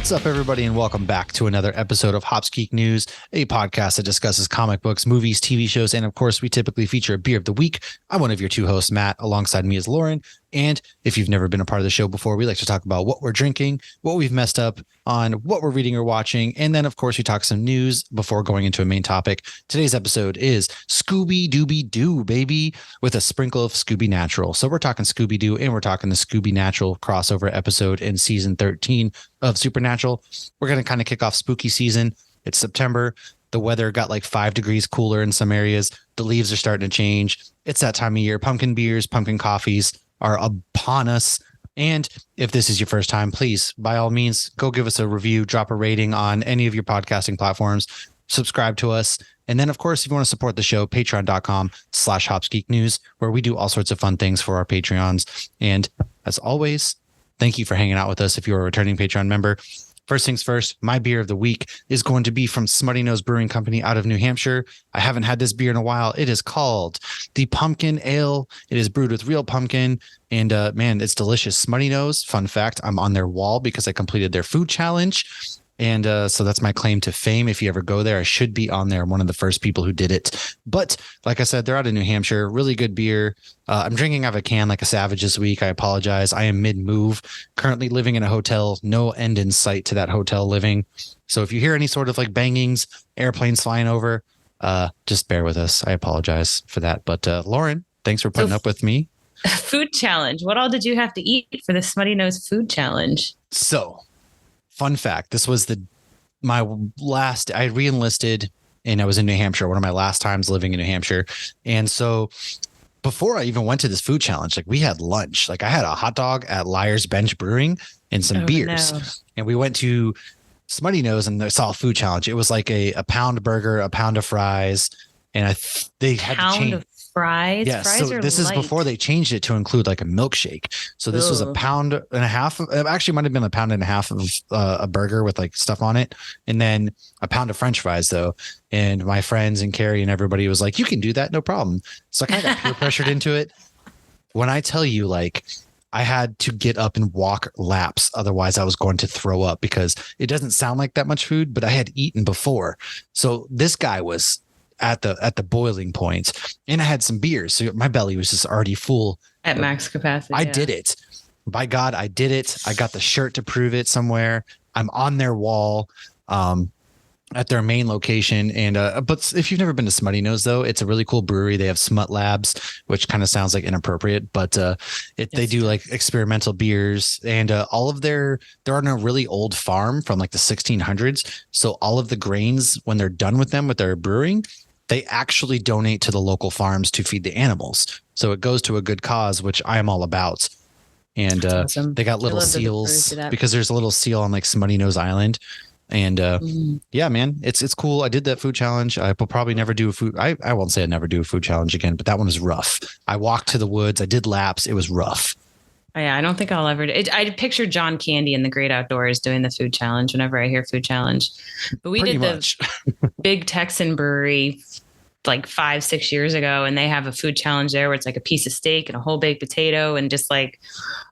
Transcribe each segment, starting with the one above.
What's up, everybody, and welcome back to another episode of Hops Geek News, a podcast that discusses comic books, movies, TV shows, and of course, we typically feature a beer of the week. I'm one of your two hosts, Matt. Alongside me is Lauren. And if you've never been a part of the show before, we like to talk about what we're drinking, what we've messed up on, what we're reading or watching, and then, of course, we talk some news before going into a main topic. Today's episode is Scooby Doo, baby, with a sprinkle of Scoobynatural. So we're talking Scooby Doo, and we're talking the Scoobynatural crossover episode in season 13 of Supernatural. We're going to kind of kick off spooky season. It's September. The weather got like 5 degrees cooler in some areas. The leaves are starting to change. It's that time of year. Pumpkin beers, pumpkin coffees are upon us. And if this is your first time, please, by all means, go give us a review, drop a rating on any of your podcasting platforms, subscribe to us. And then, of course, if you want to support the show, patreon.com/hopsgeeknews, where we do all sorts of fun things for our Patreons. And as always, thank you for hanging out with us if you're a returning Patreon member. First things first, my beer of the week is going to be from Smutty Nose Brewing Company out of New Hampshire. I haven't had this beer in a while. It is called the Pumpkin Ale. It is brewed with real pumpkin, and man, it's delicious. Smutty Nose, fun fact, I'm on their wall because I completed their food challenge. And so that's my claim to fame. If you ever go there, I should be on there. I'm one of the first people who did it. But like I said, they're out of New Hampshire. Really good beer. I'm drinking out of a can like a savage this week. I apologize. I am mid-move, currently living in a hotel. No end in sight to that hotel living. So if you hear any sort of like bangings, airplanes flying over, just bear with us. I apologize for that. But Lauren, thanks for putting up with me. Food challenge. What all did you have to eat for the Smutty Nose food challenge? So, fun fact, this was my last, I re-enlisted and I was in New Hampshire, one of my last times living in New Hampshire. And so before I even went to this food challenge, like we had lunch, like I had a hot dog at Liar's Bench Brewing and some beers. No. And we went to Smutty Nose and I saw a food challenge. It was like a pound burger, a pound of fries. And they had to change fries. Yes. Fries so this is before they changed it to include like a milkshake. So this was a pound and a half. It actually might have been a pound and a half of a burger with like stuff on it. And then a pound of French fries though. And my friends and Carrie and everybody was like, you can do that. No problem. So I kind of got peer pressured into it. When I tell you, like, I had to get up and walk laps. Otherwise I was going to throw up because it doesn't sound like that much food, but I had eaten before. So this guy was at the boiling point, and I had some beers, so my belly was just already full at max capacity. I did it. By God, I did it. I got the shirt to prove it somewhere. I'm on their wall at their main location. And but if you've never been to Smutty Nose, though, it's a really cool brewery. They have Smut Labs, which kind of sounds like inappropriate, but they do like experimental beers, and all of they're on a really old farm from like the 1600s. So all of the grains, when they're done with them with their brewing, they actually donate to the local farms to feed the animals. So it goes to a good cause, which I am all about. And awesome. They got little seals because there's a little seal on like Smutty Nose Island. And yeah, man, it's cool. I did that food challenge. I will probably never do a food. I won't say I never do a food challenge again, but that one was rough. I walked to the woods. I did laps. It was rough. Yeah, I don't think I'll ever do it. I picture John Candy in The Great Outdoors doing the food challenge whenever I hear food challenge. But we did the Big Texan Brewery like 5-6 years ago, and they have a food challenge there where it's like a piece of steak and a whole baked potato and just like,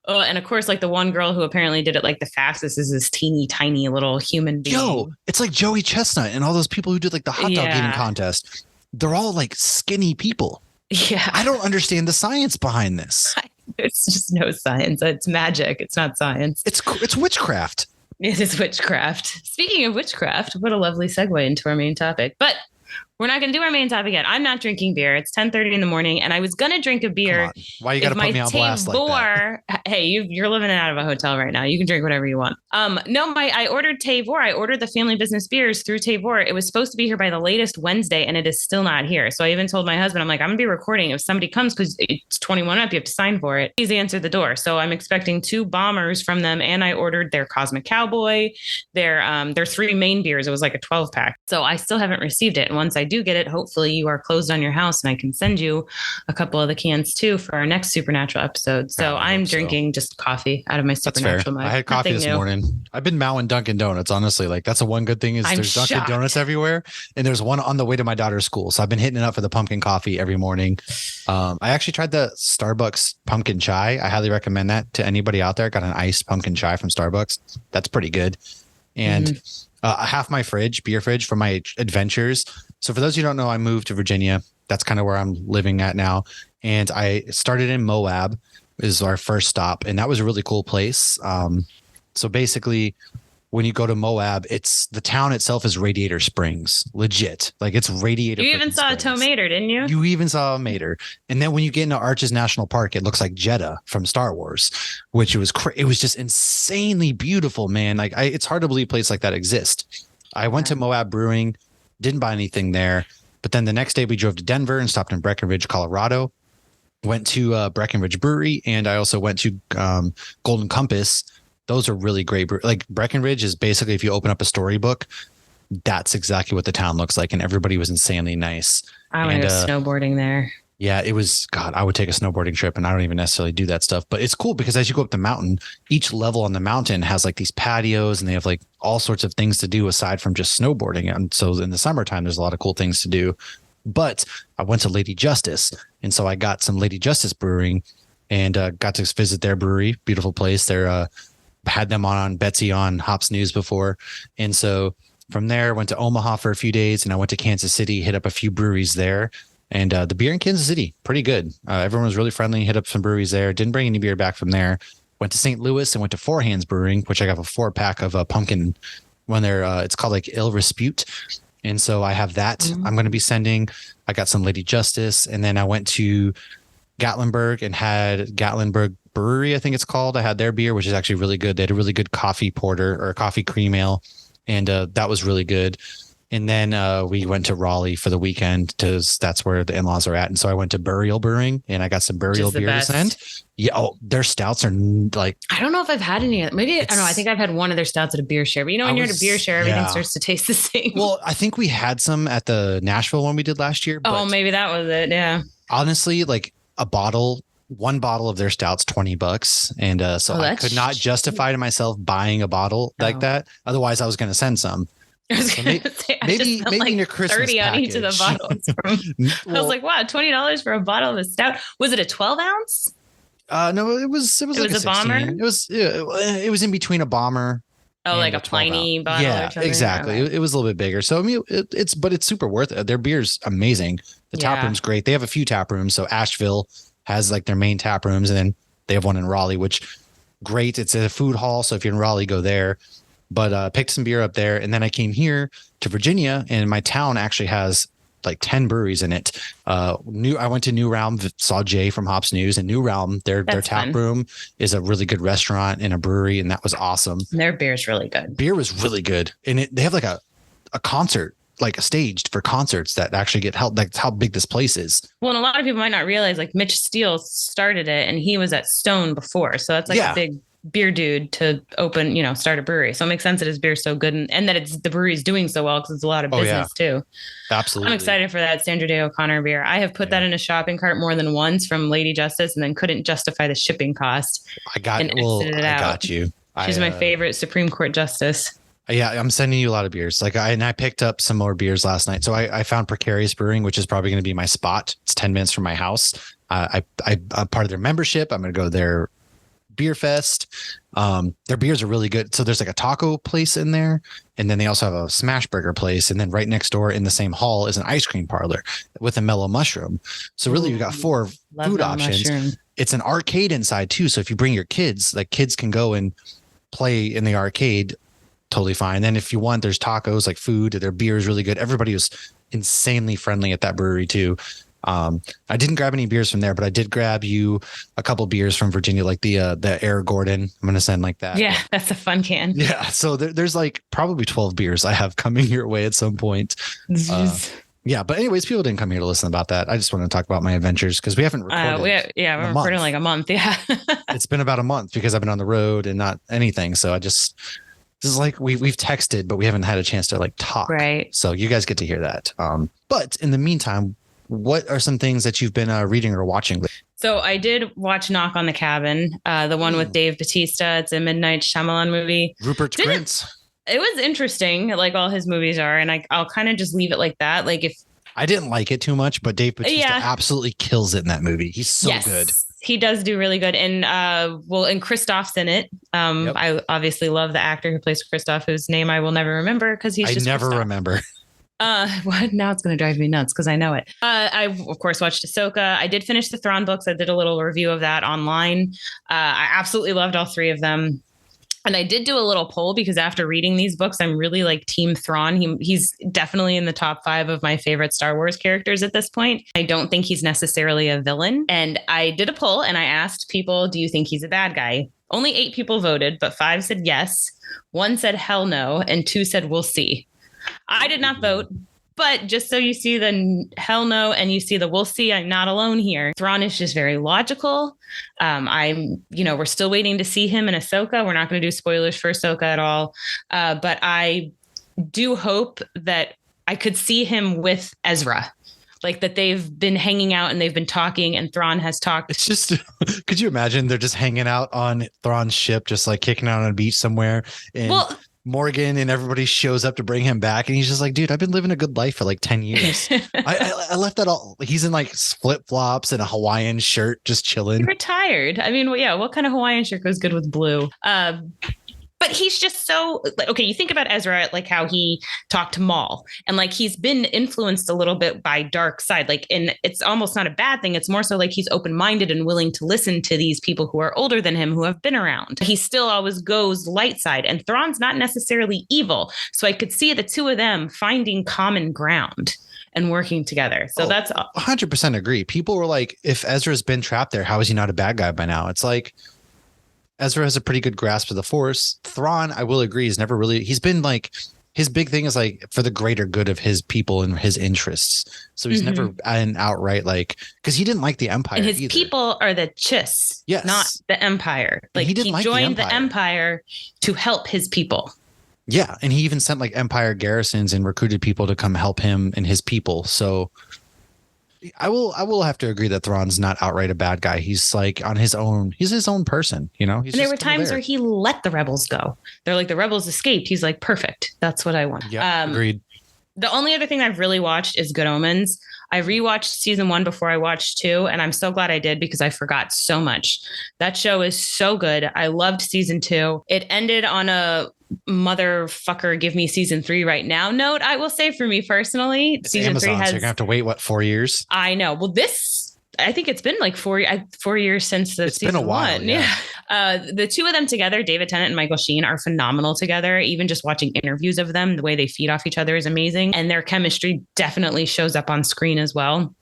oh, and of course, like the one girl who apparently did it like the fastest is this teeny tiny little human being. Yo, it's like Joey Chestnut and all those people who did like the hot dog eating contest. They're all like skinny people. Yeah. I don't understand the science behind this. It's just no science. It's magic. It's not science. It's witchcraft. It is witchcraft. Speaking of witchcraft, what a lovely segue into our main topic. But we're not going to do our main topic yet. I'm not drinking beer. It's 10:30 in the morning, and I was going to drink a beer. Why you got to put me on blast like that? Hey, you're living out of a hotel right now. You can drink whatever you want. I ordered Tavor. I ordered the family business beers through Tavor. It was supposed to be here by the latest Wednesday, and it is still not here. So I even told my husband, I'm like, I'm going to be recording. If somebody comes, because it's 21 up, you have to sign for it. Please answer the door. So I'm expecting 2 bombers from them, and I ordered their Cosmic Cowboy, their 3 main beers. It was like a 12-pack. So I still haven't received it. And once I do get it, hopefully you are closed on your house and I can send you a couple of the cans too for our next Supernatural episode. So I'm drinking just coffee out of my Supernatural mug. I had coffee this morning. I've been mowing Dunkin' Donuts, honestly. Like that's the one good thing is there's Dunkin' Donuts everywhere. And there's one on the way to my daughter's school. So I've been hitting it up for the pumpkin coffee every morning. I actually tried the Starbucks pumpkin chai. I highly recommend that to anybody out there. Got an iced pumpkin chai from Starbucks. That's pretty good. and half my beer fridge from my adventures. So for those who don't know, I moved to Virginia. That's kind of where I'm living at now. And I started in Moab is our first stop. And that was a really cool place. So basically, when you go to Moab, the town itself is Radiator Springs, legit. Like it's Radiator. You even saw a tow mater, didn't you? You even saw a mater. And then when you get into Arches National Park, it looks like Jeddah from Star Wars, which it was just insanely beautiful, man. Like it's hard to believe a place like that exists. I went to Moab Brewing, didn't buy anything there. But then the next day we drove to Denver and stopped in Breckenridge, Colorado. Went to Breckenridge Brewery, and I also went to Golden Compass. Those are really great. Like Breckenridge is basically, if you open up a storybook, that's exactly what the town looks like. And everybody was insanely nice. I want to go snowboarding there. Yeah, it was, God, I would take a snowboarding trip, and I don't even necessarily do that stuff. But it's cool because as you go up the mountain, each level on the mountain has like these patios, and they have like all sorts of things to do aside from just snowboarding. And so in the summertime, there's a lot of cool things to do. But I went to Lady Justice. And so I got some Lady Justice Brewing and got to visit their brewery. Beautiful place. They're had them on Betsy on Hops News before. And so from there, went to Omaha for a few days, and I went to Kansas City, hit up a few breweries there. And the beer in Kansas City, pretty good. Everyone was really friendly, hit up some breweries there. Didn't bring any beer back from there. Went to St. Louis and went to Four Hands Brewing, which I got a 4-pack of pumpkin when it's called like Il Respute. And so I have that I'm going to be sending. I got some Lady Justice. And then I went to Gatlinburg and had Gatlinburg Brewery, I think it's called. I had their beer, which is actually really good. They had a really good coffee porter or coffee cream ale. And that was really good. And then we went to Raleigh for the weekend because that's where the in-laws are at. And so I went to Burial Brewing and I got some Burial beer to send. Yeah. Oh, their stouts are like, I don't know if I've had any. Maybe, I don't know. I think I've had one of their stouts at a beer share. But you know, when you're at a beer share, everything starts to taste the same. Well, I think we had some at the Nashville one we did last year. Oh, maybe that was it. Yeah. Honestly, like one bottle of their stouts, $20. And so I could not justify to myself buying a bottle like that. Otherwise, I was going to send some. So maybe like in your Christmas 30 on package. each of the bottles. I was like, wow, $20 for a bottle of a stout. Was it a 12 ounce? No, it was like a bomber. It was in between a bomber. Oh, like a Pliny bottle. Yeah, exactly. Okay. It was a little bit bigger. So I mean, it's super worth it. Their beer's amazing. The tap room's great. They have a few tap rooms. So Asheville has like their main tap rooms, and then they have one in Raleigh, which great. It's a food hall. So if you're in Raleigh, go there. But picked some beer up there, and then I came here to Virginia, and my town actually has like 10 breweries in it. I went to New Realm, saw Jay from Hops News, and New Realm, their tap room is a really good restaurant and a brewery, and that was awesome. Their beer is really good. Beer was really good, and they have like a concert, like a staged for concerts that actually get held. Like how big this place is. Well, and a lot of people might not realize, like Mitch Steele started it, and he was at Stone before, so that's like a big beer dude to open, start a brewery. So it makes sense that his beer's so good and that the brewery's doing so well because it's a lot of business too. Absolutely. I'm excited for that Sandra Day O'Connor beer. I have put that in a shopping cart more than once from Lady Justice and then couldn't justify the shipping cost. I got you. She's my favorite Supreme Court justice. Yeah, I'm sending you a lot of beers. I picked up some more beers last night. So I found Precarious Brewing, which is probably going to be my spot. It's 10 minutes from my house. I'm part of their membership. I'm going to go there. Beer Fest. Their beers are really good. So there's like a taco place in there, and then they also have a smash burger place, and then right next door in the same hall is an ice cream parlor with a mellow mushroom. So really you got 4 food options. Mushroom. It's an arcade inside too, so if you bring your kids, like kids can go and play in the arcade totally fine. Then if you want, there's tacos, like food. Their beer is really good. Everybody was insanely friendly at that brewery too. I didn't grab any beers from there, but I did grab you a couple beers from Virginia, like the Air Gordon. I'm going to send like that. Yeah, that's a fun can. Yeah. So there's like probably 12 beers I have coming your way at some point. Yeah. But anyways, people didn't come here to listen about that. I just want to talk about my adventures because we haven't recorded. We're recording like a month. Yeah. It's been about a month because I've been on the road and not anything. So this is like we've texted, but we haven't had a chance to like talk. Right. So you guys get to hear that. But in the meantime, what are some things that you've been reading or watching? So I did watch Knock on the Cabin, the one with Dave Bautista. It's a Midnight Shyamalan movie. Rupert Grint. It was interesting, like all his movies are, and I'll kind of just leave it like that. Like if I didn't like it too much, but Dave Bautista absolutely kills it in that movie. He's so good. He does do really good. And and Kristoff's in it. Yep. I obviously love the actor who plays Kristoff, whose name I will never remember because he's just never Kristoff. Remember. What now? It's going to drive me nuts because I know it. I of course watched Ahsoka. I did finish the Thrawn books. I did a little review of that online. I absolutely loved all three of them. And I did do a little poll because after reading these books, I'm really like Team Thrawn. He's definitely in the top 5 of my favorite Star Wars characters at this point. I don't think he's necessarily a villain. And I did a poll and I asked people, do you think he's a bad guy? Only 8 people voted, but 5 said yes. 1 said hell no. And 2 said we'll see. I did not vote. But just so you see the hell no and you see the we'll see, I'm not alone here. Thrawn is just very logical. We're still waiting to see him in Ahsoka. We're not going to do spoilers for Ahsoka at all. But I do hope that I could see him with Ezra. Like that they've been hanging out and they've been talking and Thrawn has talked. It's just, could you imagine they're just hanging out on Thrawn's ship, just like kicking out on a beach somewhere? And Morgan and everybody shows up to bring him back. And he's just like, dude, I've been living a good life for like 10 years. I left that all. He's in like flip flops and a Hawaiian shirt, just chilling. You're retired. I mean, what kind of Hawaiian shirt goes good with blue? But he's just so like, okay, you think about Ezra, like how he talked to Maul and like he's been influenced a little bit by dark side. Like, and it's almost not a bad thing. It's more so like he's open-minded and willing to listen to these people who are older than him, who have been around. He still always goes light side and Thrawn's not necessarily evil. So I could see the two of them finding common ground and working together. So that's 100% agree. People were like, if Ezra's been trapped there, how is he not a bad guy by now? It's like, Ezra has a pretty good grasp of the Force. Thrawn, I will agree, he's been like, his big thing is like for the greater good of his people and his interests. So he's never an outright like, because he didn't like the Empire. And his people are the Chiss, not the Empire. Like he joined the Empire to help his people. Yeah. And he even sent like Empire garrisons and recruited people to come help him and his people. So I will have to agree that Thrawn's not outright a bad guy. He's like on his own. He's his own person, you know. And there were times where he let the rebels go. They're like the rebels escaped. He's like, perfect. That's what I want. Yeah, agreed. The only other thing I've really watched is Good Omens. I rewatched season 1 before I watched 2, and I'm so glad I did because I forgot so much. That show is so good. I loved season 2. It ended on a motherfucker give me season 3 right now note, I will say, for me personally. It's season Amazon, 3 has, so you're gonna have to wait 4 years? I know. Well, I think it's been like 4 years since it's season been a while. 1. Yeah. The two of them together, David Tennant and Michael Sheen, are phenomenal together. Even just watching interviews of them, the way they feed off each other is amazing. And their chemistry definitely shows up on screen as well.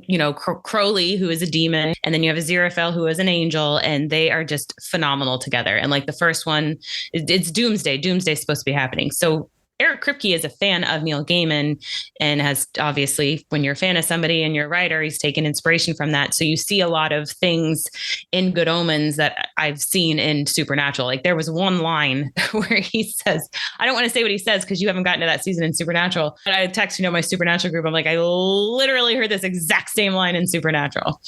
You know, Crowley, who is a demon, and then you have Aziraphale, who is an angel, and they are just phenomenal together. And like the first one, it's Doomsday. Doomsday is supposed to be happening. So Eric Kripke is a fan of Neil Gaiman and has obviously, when you're a fan of somebody and you're a writer, he's taken inspiration from that. So you see a lot of things in Good Omens that I've seen in Supernatural. Like there was one line where he says, I don't want to say what he says because you haven't gotten to that season in Supernatural. But I text, my Supernatural group. I'm like, I literally heard this exact same line in Supernatural.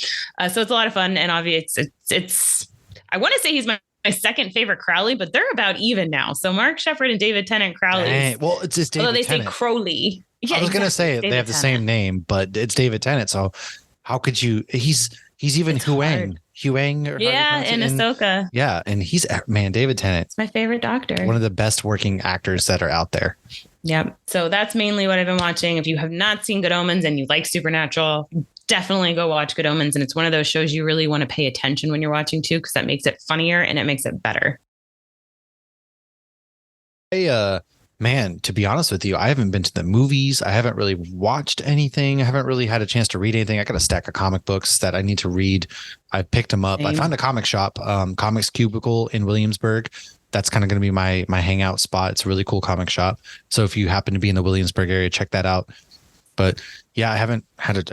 So it's a lot of fun. And obviously it's I want to say he's my second favorite Crowley, but they're about even now. So Mark Shepherd and David Tennant Crowley. Well, it's just David Although Tennant. Say Crowley. Yeah, I was going to say they have the same name, but it's David Tennant. So how could you? He's even Huang. Huang. Yeah, in Ahsoka. Yeah, and David Tennant. It's my favorite Doctor. One of the best working actors that are out there. Yep. So that's mainly what I've been watching. If you have not seen Good Omens and you like Supernatural, definitely go watch Good Omens. And it's one of those shows you really want to pay attention when you're watching too, because that makes it funnier and it makes it better. Hey, man, to be honest with you, I haven't been to the movies. I haven't really watched anything. I haven't really had a chance to read anything. I got a stack of comic books that I need to read. I picked them up. Same. I found a comic shop, Comics Cubicle in Williamsburg. That's kind of going to be my hangout spot. It's a really cool comic shop. So if you happen to be in the Williamsburg area, check that out. But yeah, I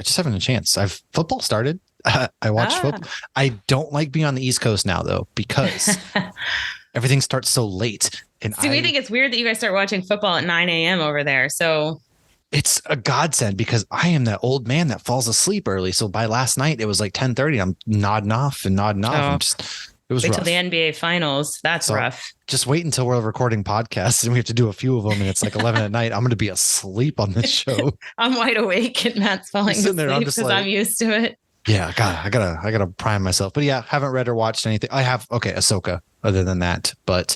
just haven't a chance. Football started. I watched football. I don't like being on the East Coast now though, because everything starts so late. And we think it's weird that you guys start watching football at 9 a.m. over there. So it's a godsend because I am that old man that falls asleep early. So by last night, it was like 10:30. I'm nodding off. It was wait rough. till the NBA finals. That's rough. Just wait until we're recording podcasts and we have to do a few of them. And it's like 11 at night. I'm going to be asleep on this show. I'm wide awake and Matt's falling asleep because I'm used to it. Yeah, God, I gotta prime myself. But yeah, haven't read or watched anything. I have Ahsoka. Other than that, but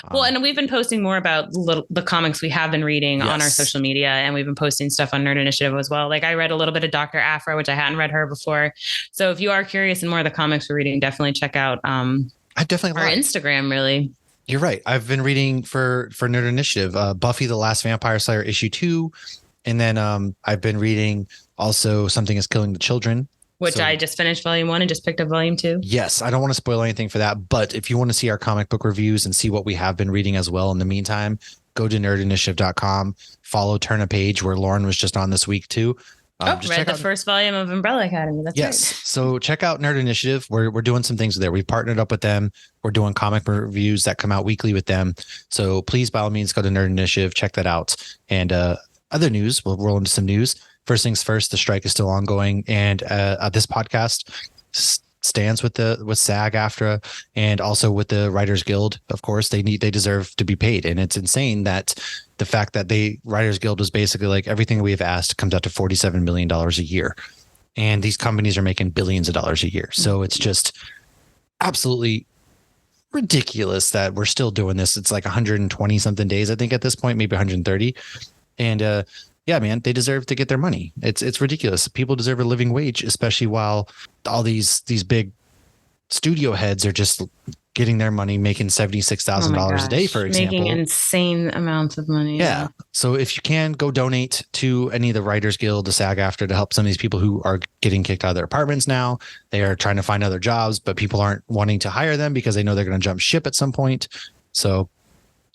well, and we've been posting more about the comics we have been reading on our social media, and we've been posting stuff on Nerd Initiative as well. Like I read a little bit of Dr. Aphra, which I hadn't read her before. So if you are curious in more of the comics we're reading, definitely check out I definitely our Instagram. Really, you're right. I've been reading for Nerd Initiative, Buffy the Last Vampire Slayer issue 2, and then I've been reading also Something Is Killing the Children. Which I just finished volume 1 and just picked up volume 2. Yes, I don't want to spoil anything for that, but if you want to see our comic book reviews and see what we have been reading as well in the meantime, go to nerdinitiative.com, follow Turn a Page, where Lauren was just on this week too. Read the first volume of Umbrella Academy. That's right. So check out Nerd Initiative. We're doing some things there. We've partnered up with them. We're doing comic reviews that come out weekly with them. So please, by all means, go to Nerd Initiative, check that out. And other news, we'll roll into some news. First things first, the strike is still ongoing, and this podcast stands with SAG-AFTRA and also with the Writers Guild. Of course, they deserve to be paid, and it's insane that the fact that Writers Guild was basically like everything we've asked comes out to $47 million a year, and these companies are making billions of dollars a year. So it's just absolutely ridiculous that we're still doing this. It's like 120 something days, I think, at this point, maybe 130, and yeah, man, they deserve to get their money. It's ridiculous. People deserve a living wage, especially while all these big studio heads are just getting their money, making $76,000 a day, for example. Making insane amounts of money. Yeah. So if you can, go donate to any of the Writers Guild, the SAG-AFTRA, to help some of these people who are getting kicked out of their apartments now. They are trying to find other jobs, but people aren't wanting to hire them because they know they're going to jump ship at some point. So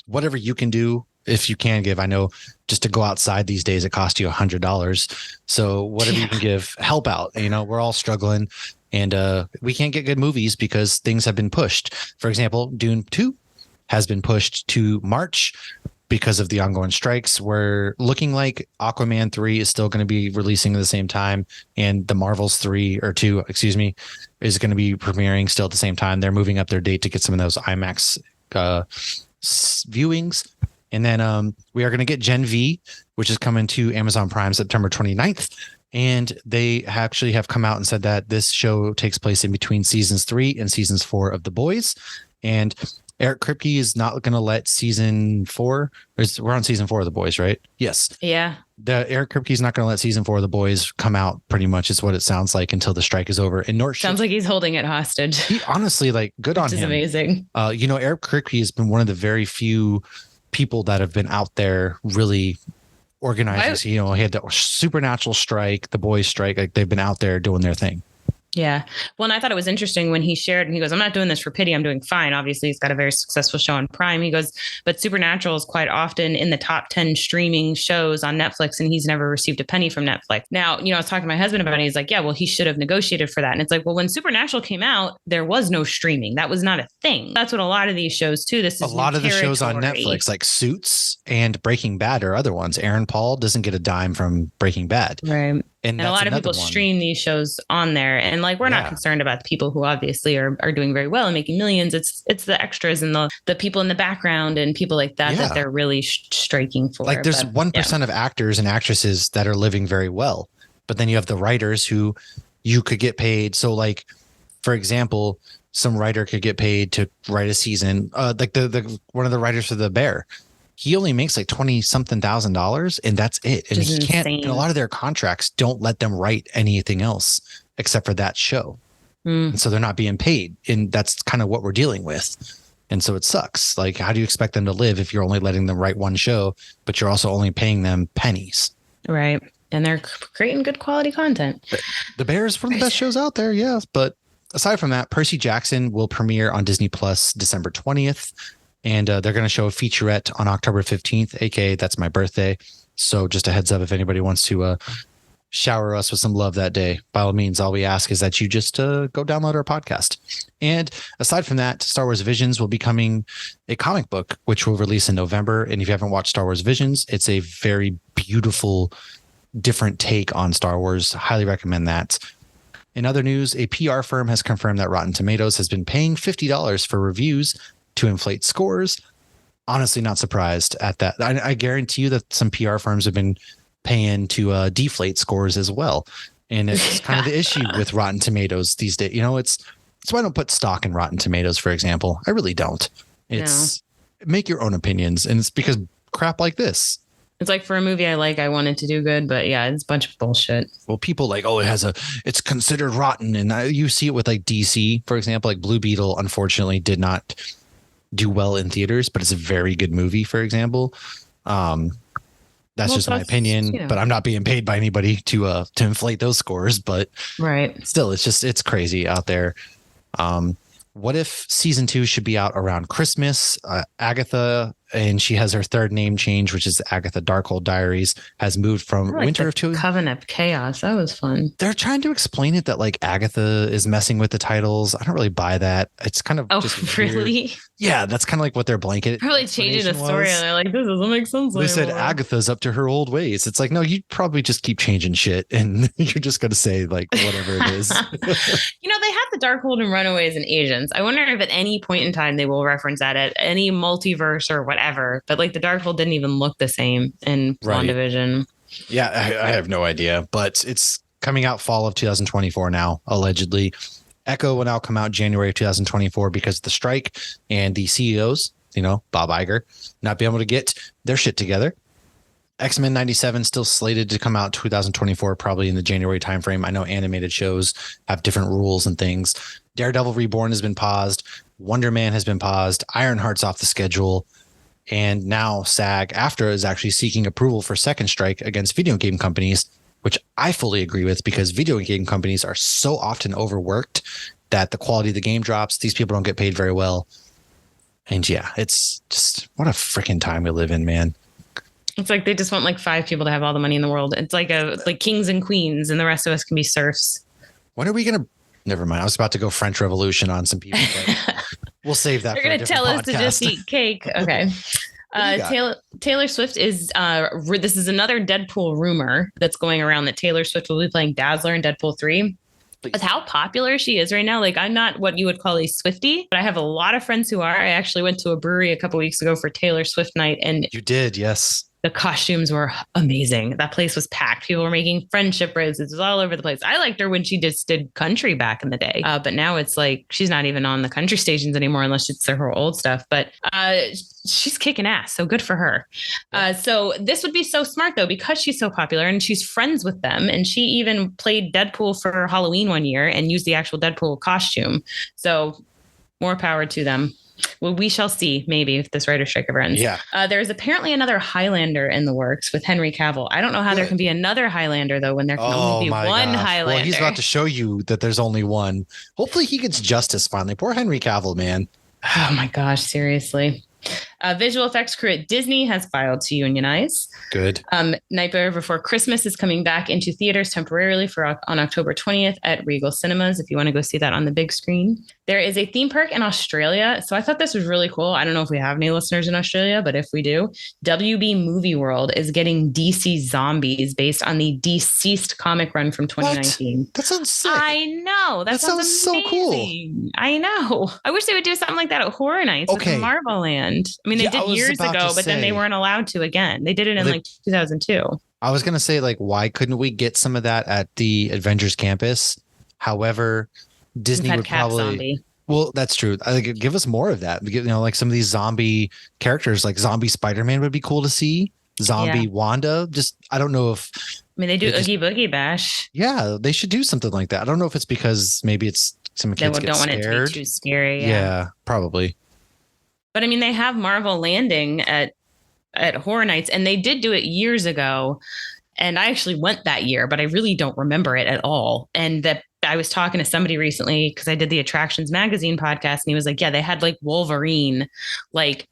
whatever you can do, if you can give, I know just to go outside these days, it costs you $100. So whatever you can give, help out. We're all struggling, and we can't get good movies because things have been pushed. For example, Dune 2 has been pushed to March because of the ongoing strikes. We're looking like Aquaman 3 is still going to be releasing at the same time, and the Marvels 2 is going to be premiering still at the same time. They're moving up their date to get some of those IMAX viewings. And then we are going to get Gen V, which is coming to Amazon Prime September 29th. And they actually have come out and said that this show takes place in between seasons 3 and seasons 4 of The Boys. And Eric Kripke is not going to let season 4. We're on season 4 of The Boys, right? Yes. Yeah. Eric Kripke is not going to let season 4 of The Boys come out, pretty much is what it sounds like, until the strike is over. And sounds like he's holding it hostage. He honestly, good on him. Which is amazing. Eric Kripke has been one of the very few people that have been out there really organizing. He had the Supernatural strike, the Boys strike. Like, they've been out there doing their thing. Yeah. Well, and I thought it was interesting when he shared, and he goes, I'm not doing this for pity. I'm doing fine. Obviously, he's got a very successful show on Prime. He goes, but Supernatural is quite often in the top 10 streaming shows on Netflix, and he's never received a penny from Netflix. Now, I was talking to my husband about it. He's like, yeah, well, he should have negotiated for that. And it's like, well, when Supernatural came out, there was no streaming. That was not a thing. That's what a lot of these shows too. This is a lot of the shows on Netflix, like Suits and Breaking Bad, are other ones. Aaron Paul doesn't get a dime from Breaking Bad. Right. And a lot of people stream these shows on there. And we're not concerned about the people who obviously are doing very well and making millions. It's the extras and the people in the background and people like that that they're really striking for. There's 1% of actors and actresses that are living very well. But then you have the writers who you could get paid. So for example, some writer could get paid to write a season. The one of the writers for The Bear, he only makes like $20,000, and that's it. And he can't, and a lot of their contracts don't let them write anything else except for that show. And so they're not being paid. And that's kind of what we're dealing with. And so it sucks. Like, how do you expect them to live if you're only letting them write one show, but you're also only paying them pennies? Right. And they're creating good quality content. The Bear is one of the best shows out there. Yes. But aside from that, Percy Jackson will premiere on Disney Plus December 20th. And they're going to show a featurette on October 15th, aka that's my birthday. So just a heads up, if anybody wants to shower us with some love that day, by all means, all we ask is that you just go download our podcast. And aside from that, Star Wars Visions will be coming a comic book, which will release in November. And if you haven't watched Star Wars Visions, it's a very beautiful, different take on Star Wars. Highly recommend that. In other news, a PR firm has confirmed that Rotten Tomatoes has been paying $50 for reviews to inflate scores. Honestly, not surprised at that. I guarantee you that some PR firms have been paying to deflate scores as well. And it's kind of the issue with Rotten Tomatoes these days. It's why I don't put stock in Rotten Tomatoes, for example. I really don't. It's make your own opinions. And it's because crap like this. It's like for a movie I want it to do good, but yeah, it's a bunch of bullshit. Well, people it's considered rotten. And you see it with like DC, for example, like Blue Beetle, unfortunately did not do well in theaters, but it's a very good movie, for example. That's just my opinion, but I'm not being paid by anybody to inflate those scores, but right. Still, it's crazy out there. What if season 2 should be out around Christmas? Agatha, and she has her third name change, which is Agatha Darkhold Diaries, has moved from Winter of Two. Coven of Chaos. That was fun. They're trying to explain it that like Agatha is messing with the titles. I don't really buy that. It's kind of just really weird. Yeah, that's kind of like what their blanket. Probably changing the story, and they're like, "This doesn't make sense." They said Agatha's up to her old ways. It's like, no, you probably just keep changing shit, and you're just gonna say like whatever it is. They have the Darkhold and Runaways and Agents. I wonder if at any point in time they will reference that at any multiverse or whatever. But like the Darkhold didn't even look the same in WandaVision. Yeah, I have no idea, but it's coming out fall of 2024 now, allegedly. Echo will now come out January of 2024 because of the strike and the CEOs, Bob Iger, not be able to get their shit together. X-Men 97 still slated to come out 2024, probably in the January timeframe. I know animated shows have different rules and things. Daredevil Reborn has been paused. Wonder Man has been paused. Ironheart's off the schedule. And now SAG-AFTRA is actually seeking approval for second strike against video game companies, which I fully agree with because video game companies are so often overworked that the quality of the game drops. These people don't get paid very well. And yeah, it's just what a freaking time we live in, man. It's like they just want like 5 people to have all the money in the world. It's like kings and queens, and the rest of us can be serfs. When are we going to? Never mind. I was about to go French Revolution on some people, but we'll save that. They're going to tell us to just eat cake. Okay. Taylor Swift is this is another Deadpool rumor that's going around that Taylor Swift will be playing Dazzler in Deadpool 3. With how popular she is right now, like I'm not what you would call a Swiftie, but I have a lot of friends who are. I actually went to a brewery a couple weeks ago for Taylor Swift night, and you did, yes. The costumes were amazing. That place was packed. People were making friendship roses. It was all over the place. I liked her when she just did country back in the day. But now it's like she's not even on the country stations anymore unless it's her old stuff. But she's kicking ass. So good for her. So this would be so smart, though, because she's so popular and she's friends with them. And she even played Deadpool for Halloween one year and used the actual Deadpool costume. So more power to them. Well, we shall see, maybe, if this writer strike ever ends. Yeah. There's apparently another Highlander in the works with Henry Cavill. I don't know how there can be another Highlander, though, when there can only be one Highlander. Well, he's about to show you that there's only one. Hopefully he gets justice finally. Poor Henry Cavill, man. Oh, my gosh. Seriously. Visual effects crew at Disney has filed to unionize. Good. Nightmare Before Christmas is coming back into theaters temporarily on October 20th at Regal Cinemas, if you want to go see that on the big screen. There is a theme park in Australia. So I thought this was really cool. I don't know if we have any listeners in Australia, but if we do, WB Movie World is getting DC Zombies based on the Deceased comic run from 2019. What? That sounds sick. I know. That sounds so cool. I know. I wish they would do something like that at Horror Nights with Marvel Land. I mean, they did years ago, but then they weren't allowed to again. They did it in 2002. I was going to say, like, why couldn't we get some of that at the Avengers campus? However, Disney would probably. Zombie. Well, that's true. I think give us more of that. Like some of these zombie characters, like Zombie Spider-Man would be cool to see. Zombie Wanda. Just, I don't know if. I mean, they do Oogie Boogie Bash. Yeah, they should do something like that. I don't know if it's because maybe it's some kids get scared. Want it to be too scary. Yeah, probably. But I mean, they have Marvel Landing at Horror Nights, and they did do it years ago. And I actually went that year, but I really don't remember it at all. And that I was talking to somebody recently because I did the Attractions Magazine podcast, and he was like, "Yeah, they had like Wolverine, like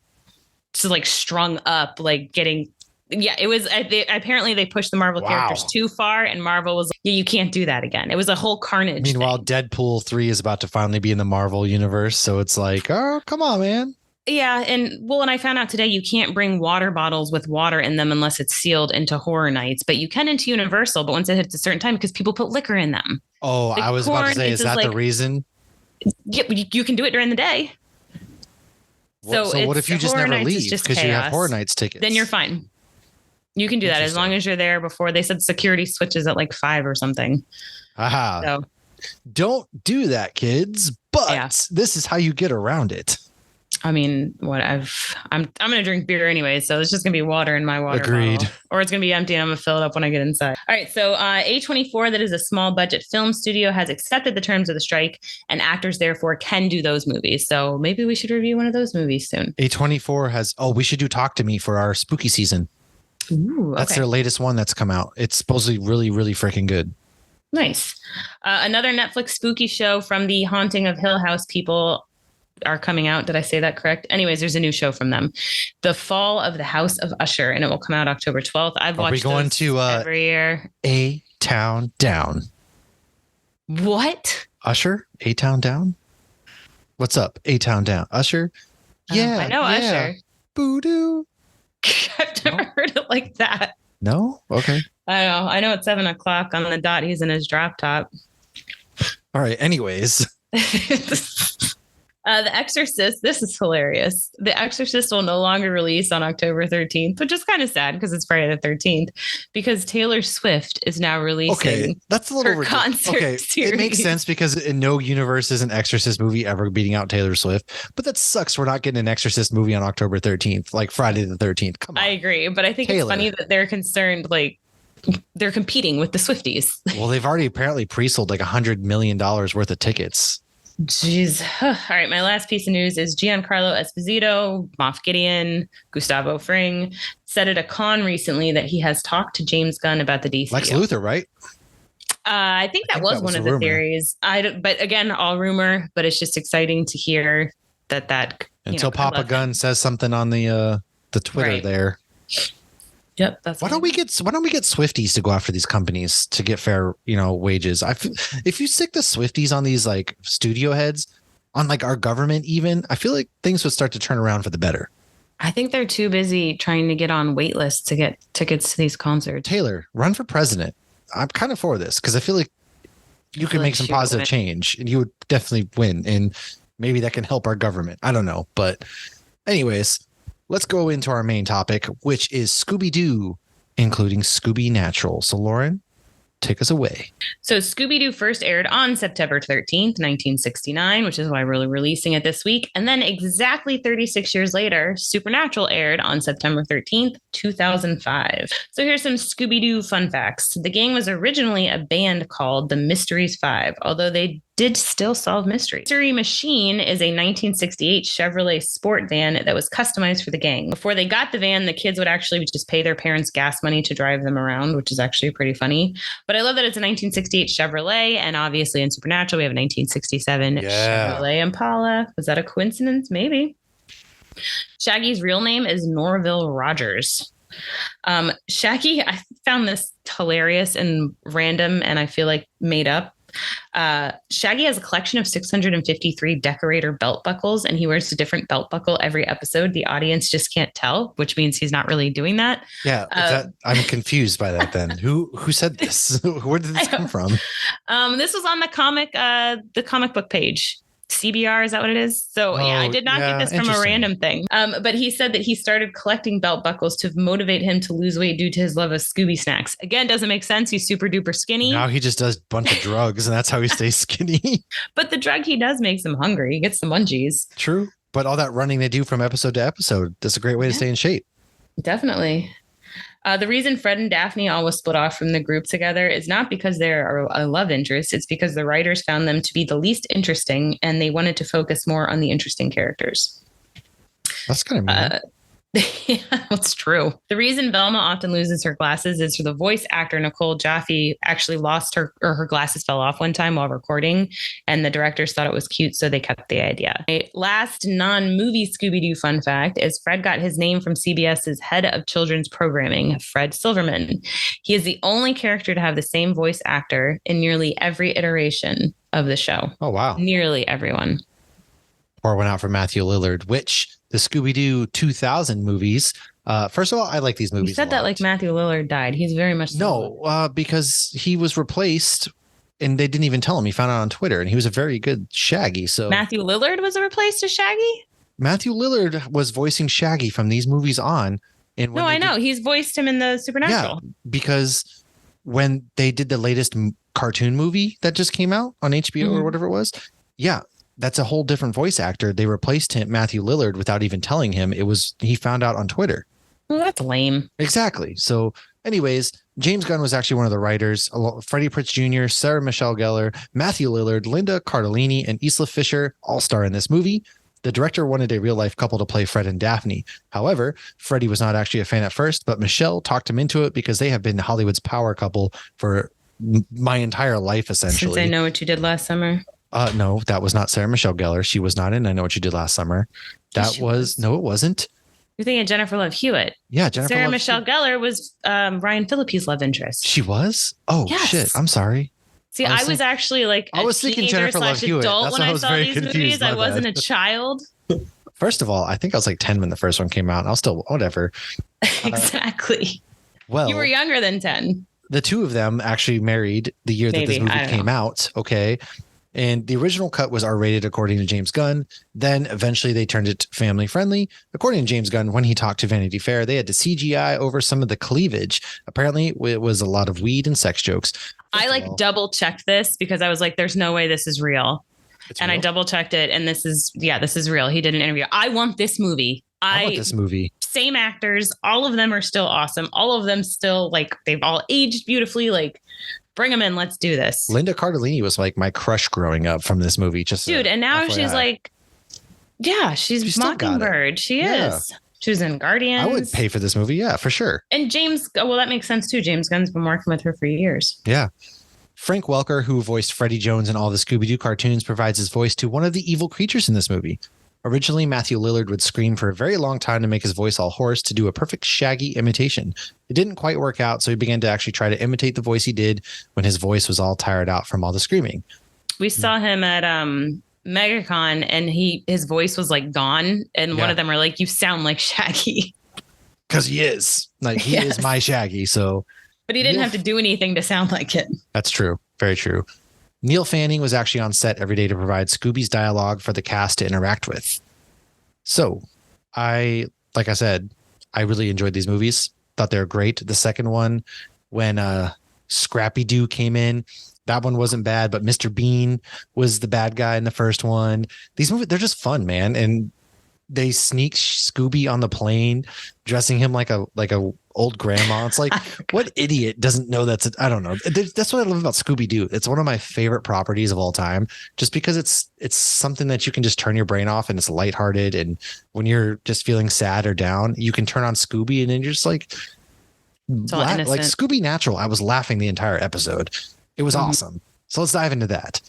strung up, like getting." Yeah, it was. Apparently, they pushed the Marvel characters too far, and Marvel was like, "Yeah, you can't do that again." It was a whole carnage. Meanwhile, Deadpool 3 is about to finally be in the Marvel universe, so it's like, oh, come on, man. Yeah. And I found out today you can't bring water bottles with water in them unless it's sealed into Horror Nights, but you can into Universal. But once it hits a certain time, because people put liquor in them. Oh, I was about to say, is that the reason? Yeah, you can do it during the day. So what if you just never leave because you have Horror Nights tickets? Then you're fine. You can do that as long as you're there before. They said security switches at like 5 or something. Aha. So don't do that, kids. But this is how you get around it. I mean, I'm gonna drink beer anyway, so it's just gonna be water in my water bottle, or it's gonna be empty and I'm gonna fill it up when I get inside. All right, so A24, that is a small budget film studio, has accepted the terms of the strike, and actors therefore can do those movies. So maybe we should review one of those movies soon. A24 has we should do Talk to Me for our spooky season. Ooh, that's their latest one that's come out. It's supposedly really, really freaking good. Nice. Another Netflix spooky show from the Haunting of Hill House people are coming out. Did I say that correct? Anyways, there's a new show from them, The Fall of the House of Usher, and it will come out October 12th. I've watched going to every year. A Town Down. What? Usher? A Town Down? What's up? A Town Down. Usher? Yeah. I know Usher. Boo-doo. I've never heard it like that. No? Okay. I don't know. I know at 7:00 on the dot, he's in his drop top. All right. Anyways. The Exorcist, this is hilarious. The Exorcist will no longer release on October 13th, which is kind of sad because it's Friday the 13th, because Taylor Swift is now releasing that's a little her concert series. It makes sense because in no universe is an Exorcist movie ever beating out Taylor Swift, but that sucks. We're not getting an Exorcist movie on October 13th, like Friday the 13th. Come on. I agree, but I think Taylor. It's funny that they're concerned, like, they're competing with the Swifties. Well, they've already apparently pre-sold like $100 million worth of tickets. Jeez. All right. My last piece of news is Giancarlo Esposito, Moff Gideon, Gustavo Fring said at a con recently that he has talked to James Gunn about the DCU. Lex Luthor, right? I think that was one of the theories. But again, all rumor, but it's just exciting to hear that until Papa Gunn says something on the Twitter there. Yep. That's why don't we get Swifties to go after these companies to get fair, wages? If you stick the Swifties on these like studio heads, on like our government, even, I feel like things would start to turn around for the better. I think they're too busy trying to get on wait lists to get tickets to these concerts. Taylor, run for president. I'm kind of for this because I feel like you can make some positive change and you would definitely win. And maybe that can help our government. I don't know. But anyways, let's go into our main topic, which is Scooby Doo, including Scoobynatural. So, Lauren, take us away. So Scooby Doo first aired on September 13th, 1969, which is why we're releasing it this week. And then exactly 36 years later, Supernatural aired on September 13th, 2005. So here's some Scooby Doo fun facts. The gang was originally a band called the Mysteries 5, although they did still solve mysteries. Mystery Machine is a 1968 Chevrolet sport van that was customized for the gang. Before they got the van, the kids would actually just pay their parents gas money to drive them around, which is actually pretty funny. But I love that it's a 1968 Chevrolet, and obviously in Supernatural, we have a 1967 Chevrolet Impala. Was that a coincidence? Maybe. Shaggy's real name is Norville Rogers. Shaggy, I found this hilarious and random, and I feel like made up. Shaggy has a collection of 653 decorator belt buckles, and he wears a different belt buckle every episode. The audience just can't tell, which means he's not really doing that. Yeah, I'm confused by that. Then who said this? Where did this come from? This was on the comic book page. CBR, is that what it is? So I did not get this from a random thing. But he said that he started collecting belt buckles to motivate him to lose weight due to his love of Scooby snacks. Again, doesn't make sense. He's super duper skinny. Now he just does a bunch of drugs and that's how he stays skinny. But the drug he does makes him hungry. He gets the munchies. True. But all that running they do from episode to episode, that's a great way to stay in shape. Definitely. The reason Fred and Daphne always split off from the group together is not because they're a love interest. It's because the writers found them to be the least interesting, and they wanted to focus more on the interesting characters. That's kind of mean. Yeah, it's true. The reason Velma often loses her glasses is for the voice actor Nicole Jaffe actually lost her glasses fell off one time while recording, and the directors thought it was cute, so they kept the idea. Last non-movie Scooby-Doo fun fact is Fred got his name from CBS's head of children's programming, Fred Silverman. He is the only character to have the same voice actor in nearly every iteration of the show. Oh, wow. Nearly everyone. Pour one out for Matthew Lillard, which the Scooby-Doo 2000 movies. First of all, I like these movies. You said that like Matthew Lillard died. He's very much because he was replaced, and they didn't even tell him. He found out on Twitter, and he was a very good Shaggy. So Matthew Lillard was replaced as Shaggy. Matthew Lillard was voicing Shaggy from these movies on, And No, I know. He's voiced him in the Supernatural. Yeah, because when they did the latest cartoon movie that just came out on HBO or whatever it was, yeah, that's a whole different voice actor. They replaced him, Matthew Lillard, without even telling him. He found out on Twitter. Well, that's lame. Exactly. So anyways, James Gunn was actually one of the writers. Freddie Prinze Jr., Sarah Michelle Gellar, Matthew Lillard, Linda Cardellini, and Isla Fisher all star in this movie. The director wanted a real life couple to play Fred and Daphne. However, Freddie was not actually a fan at first, but Michelle talked him into it because they have been Hollywood's power couple for my entire life, essentially. Since I Know What You Did Last Summer. No, that was not Sarah Michelle Gellar. She was not in I Know What You Did Last Summer. That was no, it wasn't. You're thinking of Jennifer Love Hewitt. Yeah, Jennifer Sarah Love Michelle Gellar was Ryan Phillippe's love interest. She was? Oh, yes. Shit. I'm sorry. See, I was actually like I was thinking Jennifer Love Hewitt. Adult That's when I saw these movies. I wasn't a child. First of all, I think I was like 10 when the first one came out. I was still whatever. Exactly. Well, you were younger than 10. The two of them actually married the year that this movie came out. Okay. And the original cut was R-rated according to James Gunn. Then eventually they turned it family friendly. According to James Gunn, when he talked to Vanity Fair, they had to CGI over some of the cleavage. Apparently it was a lot of weed and sex jokes. I double checked this because I was like, there's no way this is real. And I double checked it. And this is real. He did an interview. I want this movie. I want this movie. Same actors. All of them are still awesome. All of them still they've all aged beautifully. Bring them in. Let's do this. Linda Cardellini was like my crush growing up from this movie. And now she's she's Mockingbird. She is. She was in Guardians. I would pay for this movie. Yeah, for sure. And that makes sense too. James Gunn's been working with her for years. Yeah. Frank Welker, who voiced Freddie Jones in all the Scooby Doo cartoons, provides his voice to one of the evil creatures in this movie. Originally, Matthew Lillard would scream for a very long time to make his voice all hoarse to do a perfect Shaggy imitation. It didn't quite work out, so he began to actually try to imitate the voice he did when his voice was all tired out from all the screaming. We saw him at MegaCon, and his voice was gone, and one of them were like, "You sound like Shaggy." Because he is. He is my Shaggy, so... But he didn't have to do anything to sound like it. That's true. Very true. Neil Fanning was actually on set every day to provide Scooby's dialogue for the cast to interact with. So like I said, I really enjoyed these movies. Thought they were great. The second one, when Scrappy Doo came in, that one wasn't bad, but Mr. Bean was the bad guy in the first one. These movies, they're just fun, man. And they sneak Scooby on the plane, dressing him like a old grandma. It's like, what idiot doesn't know I don't know. That's what I love about Scooby Doo. It's one of my favorite properties of all time, just because it's something that you can just turn your brain off, and it's lighthearted. And when you're just feeling sad or down, you can turn on Scooby, and then you're just like Scoobynatural. I was laughing the entire episode. It was awesome. So let's dive into that.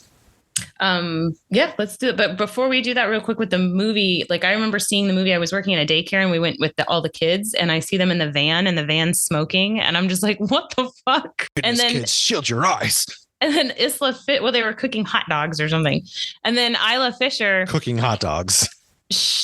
Let's do it. But before we do that, real quick with the movie, I remember seeing the movie. I was working in a daycare, and we went with all the kids, and I see them in the van, and the van's smoking, and I'm just like, what the fuck? And then kids, shield your eyes. And then they were cooking hot dogs or something. And then Isla Fisher cooking hot dogs.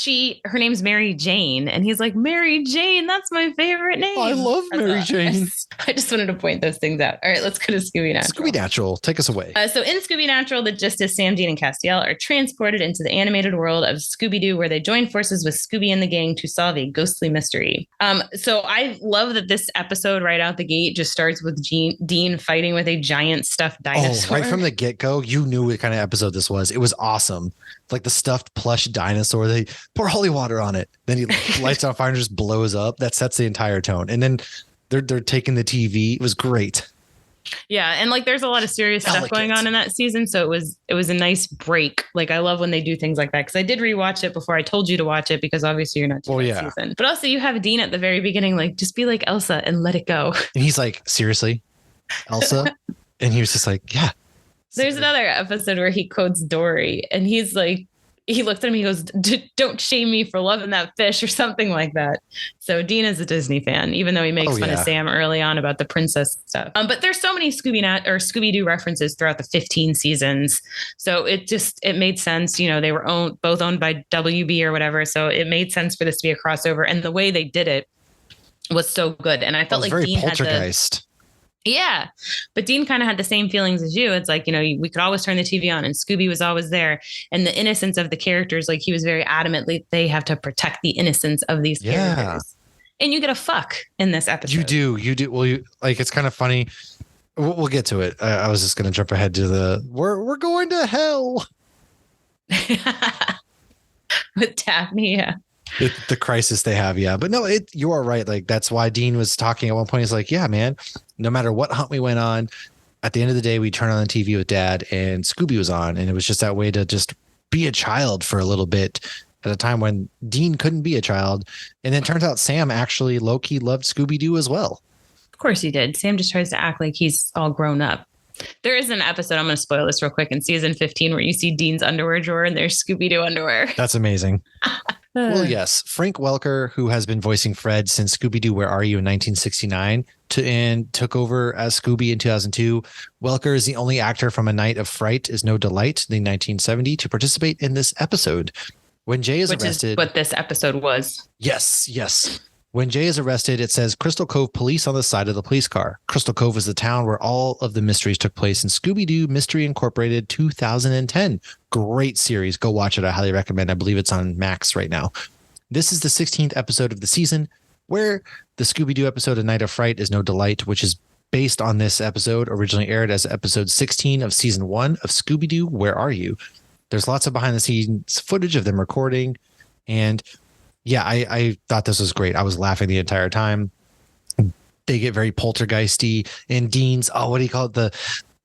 Her name's Mary Jane, and he's like, Mary Jane, that's my favorite name. I love Mary Jane. I just wanted to point those things out. All right, let's go to Scoobynatural. Scoobynatural, take us away. So in Scoobynatural, the Justice, Sam, Dean, and Castiel are transported into the animated world of Scooby Doo, where they join forces with Scooby and the gang to solve a ghostly mystery. So I love that this episode right out the gate just starts with Dean fighting with a giant stuffed dinosaur. Oh, right from the get-go, you knew what kind of episode this was. It was awesome. Like the stuffed plush dinosaur, they pour holy water on it. Then he lights on fire and just blows up. That sets the entire tone. And then they're taking the TV. It was great. Yeah, and there's a lot of serious stuff going on in that season, so it was a nice break. I love when they do things like that, because I did rewatch it before I told you to watch it, because obviously you're not season. But also you have Dean at the very beginning, just be like Elsa and let it go. And he's like, seriously, Elsa? And he was just like, yeah. There's another episode where he quotes Dory, and he's like, he looks at him, he goes, don't shame me for loving that fish, or something like that. So Dean is a Disney fan, even though he makes fun of Sam early on about the princess stuff. But there's so many Scooby-Doo references throughout the 15 seasons. So it made sense. They were both owned by WB or whatever. So it made sense for this to be a crossover. And the way they did it was so good. And I felt like Dean Poltergeist. Yeah. But Dean kind of had the same feelings as you. It's like, we could always turn the TV on, and Scooby was always there. And the innocence of the characters, he was very adamant, they have to protect the innocence of these characters. And you get a fuck in this episode. You do. Well, it's kind of funny. We'll get to it. I was just going to jump ahead to we're going to hell with Daphne. Yeah. The crisis they have. Yeah. But no, you are right. Like, that's why Dean was talking at one point. He's like, yeah, man, no matter what hunt we went on, at the end of the day, we turned on the TV with Dad and Scooby was on. And it was just that way to just be a child for a little bit at a time when Dean couldn't be a child. And then it turns out Sam actually low-key loved Scooby Doo as well. Of course he did. Sam just tries to act like he's all grown up. There is an episode, I'm going to spoil this real quick, in season 15 where you see Dean's underwear drawer and there's Scooby Doo underwear. That's amazing. Well, yes. Frank Welker, who has been voicing Fred since Scooby Doo, Where Are You in 1969 and took over as Scooby in 2002. Welker is the only actor from A Night of Fright is No Delight in 1970 to participate in this episode. When Jay is arrested. Is what this episode was. Yes. When Jay is arrested, it says Crystal Cove Police on the side of the police car. Crystal Cove is the town where all of the mysteries took place in Scooby Doo Mystery Incorporated 2010. Great series. Go watch it. I highly recommend. I believe it's on Max right now. This is the 16th episode of the season, where the Scooby Doo episode A Night of Fright is No Delight, which is based on this episode, originally aired as episode 16 of season 1 of Scooby Doo Where Are You? There's lots of behind the scenes footage of them recording. And yeah, I thought this was great. I was laughing the entire time. They get very poltergeisty, and Dean's, what do you call it?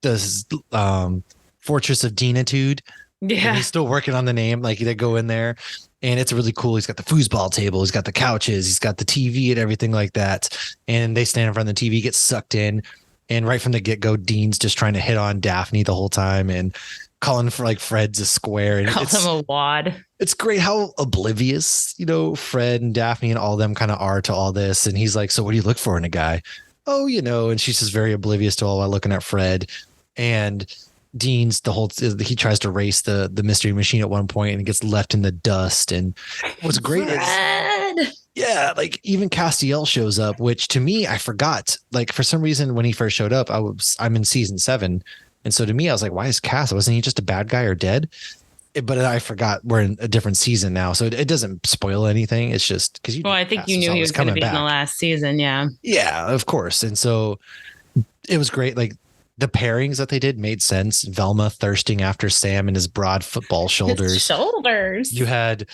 The Fortress of Deanitude. Yeah. And he's still working on the name. Like, they go in there and it's really cool. He's got the foosball table. He's got the couches. He's got the TV and everything like that. And they stand in front of the TV, get sucked in. And right from the get-go, Dean's just trying to hit on Daphne the whole time and calling for like Fred's a square. And calls him a wad. It's great how oblivious, Fred and Daphne and all of them kind of are to all this. And he's like, so what do you look for in a guy? Oh, and she's just very oblivious to all while looking at Fred. And Dean's he tries to race the mystery machine at one point and gets left in the dust. And what's great is, yeah, like even Castiel shows up, which to me, I forgot. Like, for some reason, when he first showed up, I'm in season 7. And so to me, I was like, why is Cass? Wasn't he just a bad guy or dead? But I forgot we're in a different season now. So it doesn't spoil anything. It's just because I think you knew he was going to be in the last season. Yeah. Yeah, of course. And so it was great. Like, the pairings that they did made sense. Velma thirsting after Sam and his broad football shoulders. His shoulders. You had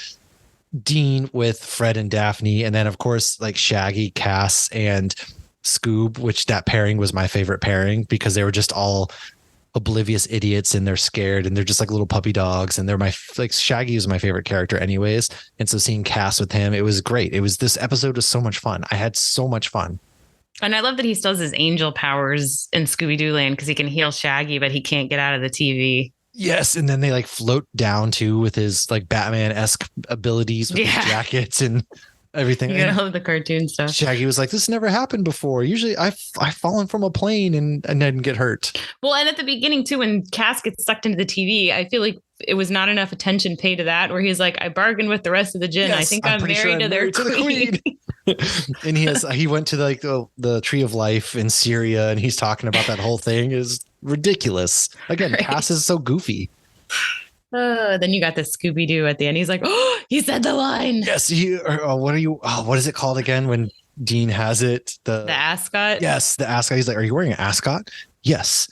Dean with Fred and Daphne. And then, of course, like Shaggy, Cass, and Scoob, which that pairing was my favorite pairing because they were just all oblivious idiots and they're scared and they're just like little puppy dogs. And they're Shaggy was my favorite character anyways. And so seeing Cass with him, it was great. This episode was so much fun. I had so much fun. And I love that he still has his angel powers in Scooby-Doo land because he can heal Shaggy, but he can't get out of the TV. Yes. And then they like float down too with his like Batman-esque abilities with his jackets and everything. You gotta love the cartoon stuff. Shaggy was like, this never happened before. Usually I've fallen from a plane and didn't get hurt. Well, and at the beginning too, when Cass gets sucked into the TV, I feel like it was not enough attention paid to that, where he's like, I bargained with the rest of the gin. Yes, I think I'm married to their queen. And he went to the Tree of Life in Syria and he's talking about that whole thing. Is ridiculous. Again, Cass is so goofy. Then you got the Scooby Doo at the end. He's like, oh, he said the line. Yes. What is it called again when Dean has it? The ascot. Yes, the ascot. He's like, are you wearing an ascot? Yes,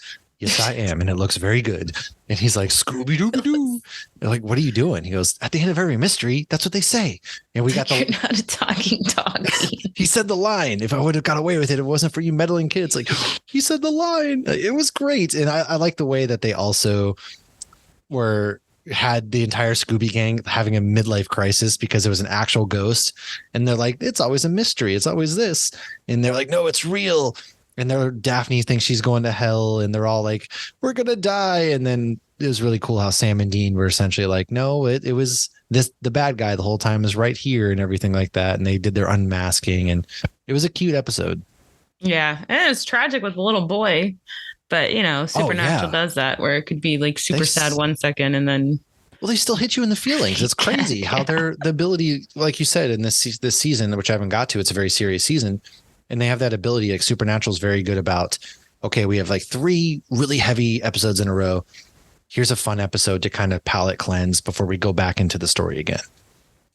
I am. And it looks very good. And he's like, Scooby Doo Doo. Like, what are you doing? He goes, at the end of every mystery, that's what they say. And we got You're not a talking dog. He said the line. If I would have got away with it, if it wasn't for you meddling kids. Like, he said the line. It was great. And I like the way that they also had the entire Scooby gang having a midlife crisis because it was an actual ghost. And they're like, it's always a mystery. It's always this. And they're like, no, it's real. And Daphne thinks she's going to hell. And they're all like, we're going to die. And then it was really cool how Sam and Dean were essentially like, no, it was the bad guy the whole time is right here and everything like that. And they did their unmasking and it was a cute episode. Yeah. And it was tragic with the little boy. But, Supernatural does that where it could be like super sad 1 second and then. Well, they still hit you in the feelings. It's crazy how the ability, like you said, in this season, which I haven't got to, it's a very serious season. And they have that ability. Like Supernatural is very good about, okay, we have like 3 really heavy episodes in a row. Here's a fun episode to kind of palate cleanse before we go back into the story again.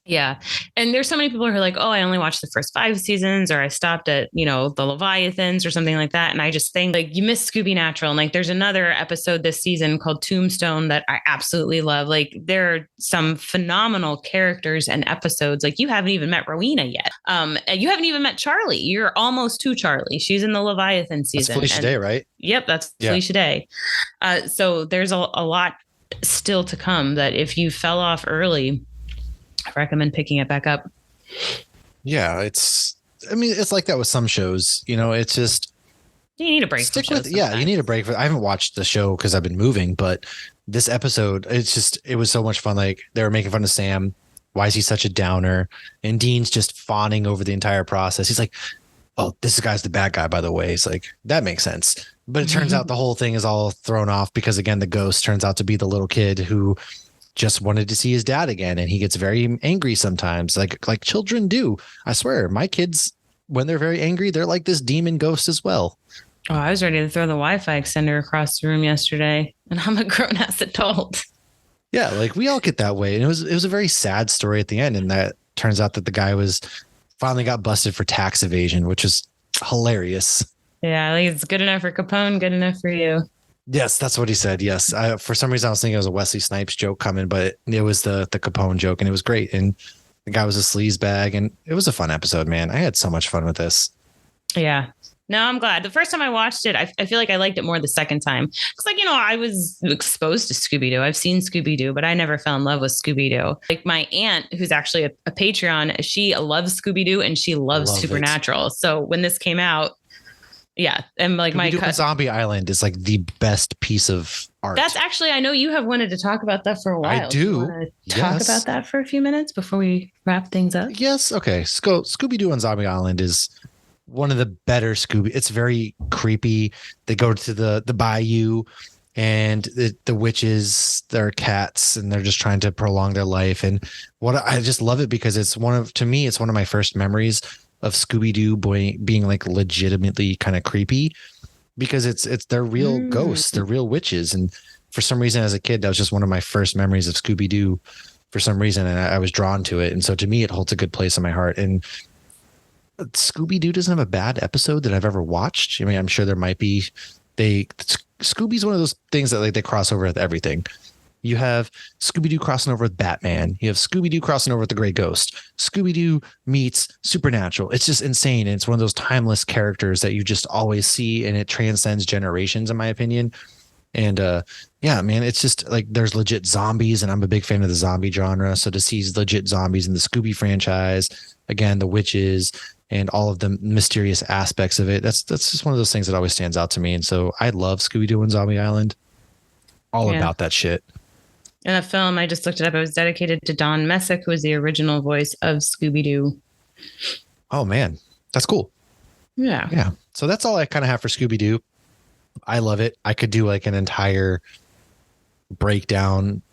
Yeah. And there's so many people who are like, oh, I only watched the first 5 seasons, or I stopped at, the Leviathans or something like that. And I just think like you miss Scoobynatural. And like there's another episode this season called Tombstone that I absolutely love. Like there are some phenomenal characters and episodes. Like you haven't even met Rowena yet. And you haven't even met Charlie. You're almost to Charlie. She's in the Leviathan season. That's Felicia Day, right? Yep, that's Felicia Day. So there's a lot still to come that if you fell off early, I recommend picking it back up. Yeah, it's like that with some shows. It's just you need a break. Stick with you need a break. I haven't watched the show because I've been moving, but this episode, it was so much fun. Like they were making fun of Sam. Why is he such a downer? And Dean's just fawning over the entire process. He's like, "Oh, this guy's the bad guy, by the way." It's like that makes sense, but it turns out the whole thing is all thrown off because again, the ghost turns out to be the little kid who just wanted to see his dad again, and he gets very angry sometimes, like children do. I swear, my kids, when they're very angry, they're like this demon ghost as well. Oh, I was ready to throw the Wi-Fi extender across the room yesterday, and I'm a grown-ass adult. Yeah, like we all get that way, and it was a very sad story at the end, and that turns out that the guy finally got busted for tax evasion, which is hilarious. Yeah, like it's good enough for Capone, good enough for you. Yes, that's what he said. Yes. For some reason, I was thinking it was a Wesley Snipes joke coming, but it was the Capone joke, and it was great. And the guy was a sleaze bag, and it was a fun episode, man. I had so much fun with this. Yeah. No, I'm glad. The first time I watched it, I feel like I liked it more the second time. Because, like, I was exposed to Scooby Doo. I've seen Scooby Doo, but I never fell in love with Scooby Doo. Like, my aunt, who's actually a Patreon, she loves Scooby Doo and she loves Supernatural. So when this came out, yeah. And like my Zombie Island is like the best piece of art. That's actually, I know you have wanted to talk about that for a while. I do. Talk about that for a few minutes before we wrap things up. Yes. Okay. Scooby Doo on Zombie Island is one of the better Scooby. It's very creepy. They go to the bayou, and the witches, they're cats, and they're just trying to prolong their life. And I just love it because it's one of my first memories of Scooby-Doo being like legitimately kind of creepy, because they're real ghosts, they're real witches. And for some reason as a kid, that was just one of my first memories of Scooby-Doo for some reason. And I was drawn to it. And so to me, it holds a good place in my heart. And Scooby-Doo doesn't have a bad episode that I've ever watched. I mean, I'm sure there might be. Scooby's one of those things that like they cross over with everything. You have Scooby-Doo crossing over with Batman. You have Scooby-Doo crossing over with the Grey Ghost. Scooby-Doo meets Supernatural. It's just insane. And it's one of those timeless characters that you just always see, and it transcends generations, in my opinion. And yeah, man, it's just like there's legit zombies, and I'm a big fan of the zombie genre. So to see legit zombies in the Scooby franchise, again, the witches and all of the mysterious aspects of it, that's just one of those things that always stands out to me. And so I love Scooby-Doo and Zombie Island. All about that shit. And the film, I just looked it up. It was dedicated to Don Messick, who was the original voice of Scooby-Doo. Oh, man. That's cool. Yeah. Yeah. So that's all I kind of have for Scooby-Doo. I love it. I could do like an entire breakdown,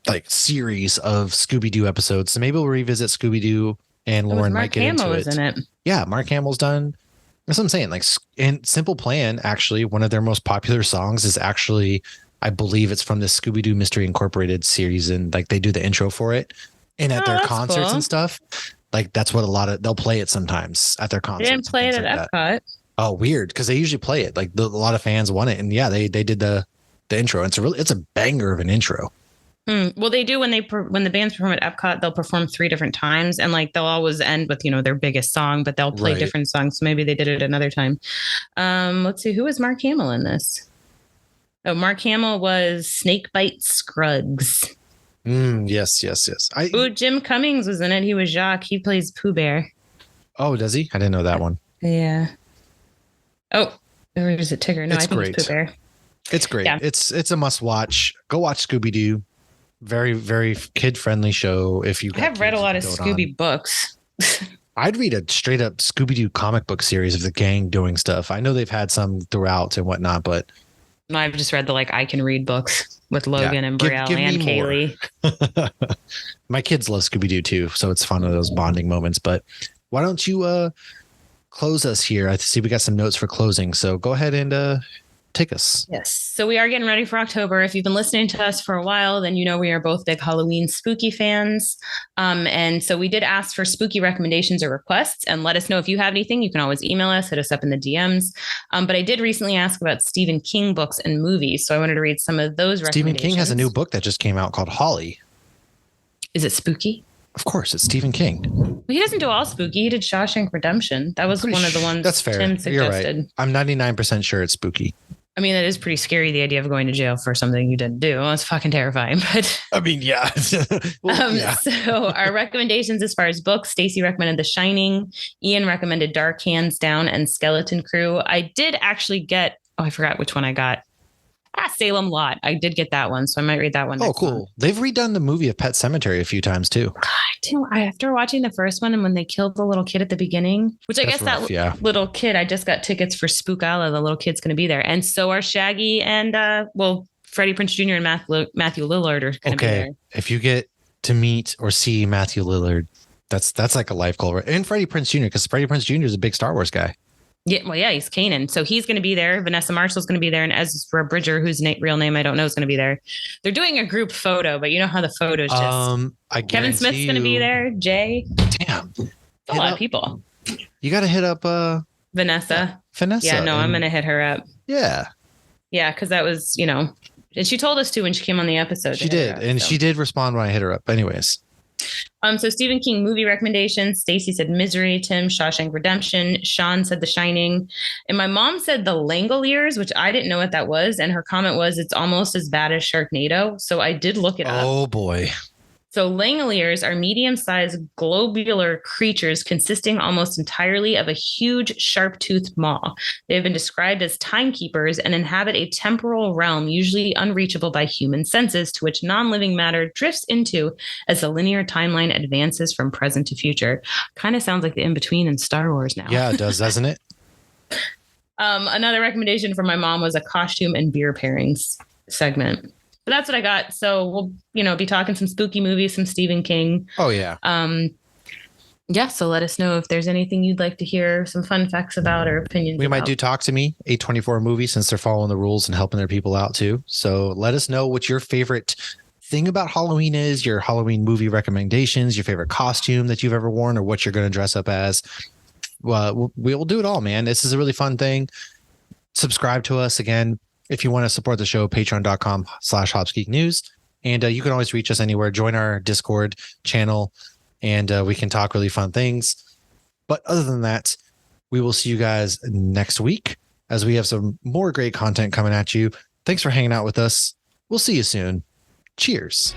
like series of Scooby-Doo episodes. So maybe we'll revisit Scooby-Doo, and Lauren might get into it. Mark Hamill is in it. Yeah. Mark Hamill's done. That's what I'm saying. Like, in Simple Plan, actually, one of their most popular songs is actually, I believe it's from the Scooby-Doo Mystery Incorporated series, and like they do the intro for it, and at their concerts and stuff. Like that's what they'll play it sometimes at their concerts. They didn't play it at Epcot. Oh, weird, because they usually play it. Like a lot of fans want it, and yeah, they did the intro. It's a banger of an intro. Well, they do when the bands perform at Epcot, they'll perform 3 different times, and like they'll always end with their biggest song, but they'll play different songs. So maybe they did it another time. Let's see, who is Mark Hamill in this? Oh, Mark Hamill was Snakebite Scruggs. Yes. Jim Cummings was in it. He was Jacques. He plays Pooh Bear. Oh, does he? I didn't know that one. Yeah. Oh, or is it Tigger? No, I think it's Pooh Bear. It's great. Yeah. It's a must watch. Go watch Scooby-Doo. Very, very kid-friendly show. If you have read a lot of Scooby books. I'd read a straight up Scooby-Doo comic book series of the gang doing stuff. I know they've had some throughout and whatnot, but I've just read the I can read books with Logan and Brielle and Kaylee. My kids love Scooby-Doo too, so it's fun of those bonding moments. But why don't you close us here? I see we got some notes for closing, so go ahead and take us. Yes. So we are getting ready for October. If you've been listening to us for a while, then you know we are both big Halloween spooky fans. And so we did ask for spooky recommendations or requests, and let us know if you have anything. You can always email us, hit us up in the DMs. But I did recently ask about Stephen King books and movies. So I wanted to read some of those recommendations. Stephen King has a new book that just came out called Holly. Is it spooky? Of course, it's Stephen King. Well, he doesn't do all spooky. He did Shawshank Redemption. That was one of the ones that's fair. Tim suggested. You're right. I'm 99% sure it's spooky. I mean, that is pretty scary, the idea of going to jail for something you didn't do. It's fucking terrifying. But I mean, yeah. Yeah. So our recommendations as far as books, Stacey recommended The Shining. Ian recommended Dark Hands Down and Skeleton Crew. I did actually get, I forgot which one I got. Salem Lot. I did get that one, so I might read that one. Oh, cool. Month. They've redone the movie of Pet Sematary a few times too. After watching the first one and when they killed the little kid at the beginning, which I guess rough, little kid, I just got tickets for Spookala. The little kid's going to be there. And so are Shaggy and, Freddie Prinze Jr. and Matthew Lillard are going to be there. If you get to meet or see Matthew Lillard, that's like a life goal. Right? And Freddie Prinze Jr., because Freddie Prinze Jr. is a big Star Wars guy. Yeah, he's Kanan. So he's going to be there. Vanessa Marshall's going to be there. And Ezra Bridger, whose real name I don't know, is going to be there. They're doing a group photo, but you know how the photo's just... Kevin Smith's going to be there. Jay. Damn. A lot of people. You got to hit up... Vanessa. Yeah, no, I'm going to hit her up. Yeah. Yeah, because that was, and she told us to when she came on the episode. She did. She did respond when I hit her up. Anyways. So Stephen King movie recommendations. Stacey said Misery, Tim, Shawshank Redemption. Sean said The Shining. And my mom said The Langoliers, which I didn't know what that was. And her comment was, it's almost as bad as Sharknado. So I did look it up. Oh, boy. So Langoliers are medium-sized globular creatures consisting almost entirely of a huge sharp-toothed maw. They have been described as timekeepers and inhabit a temporal realm usually unreachable by human senses, to which non-living matter drifts into as the linear timeline advances from present to future. Kind of sounds like the in-between in Star Wars now. Yeah, it does, doesn't it? Another recommendation from my mom was a costume and beer pairings segment. But that's what I got. So we'll, be talking some spooky movies, some Stephen King. Oh, yeah. So let us know if there's anything you'd like to hear, some fun facts about or opinions. We might do Talk to Me, A24 movie, since they're following the rules and helping their people out too. So let us know what your favorite thing about Halloween is, your Halloween movie recommendations, your favorite costume that you've ever worn, or what you're going to dress up as. Well, we'll do it all, man. This is a really fun thing. Subscribe to us again. If you want to support the show, patreon.com/HopsGeekNews. And you can always reach us anywhere. Join our Discord channel and we can talk really fun things. But other than that, we will see you guys next week as we have some more great content coming at you. Thanks for hanging out with us. We'll see you soon. Cheers.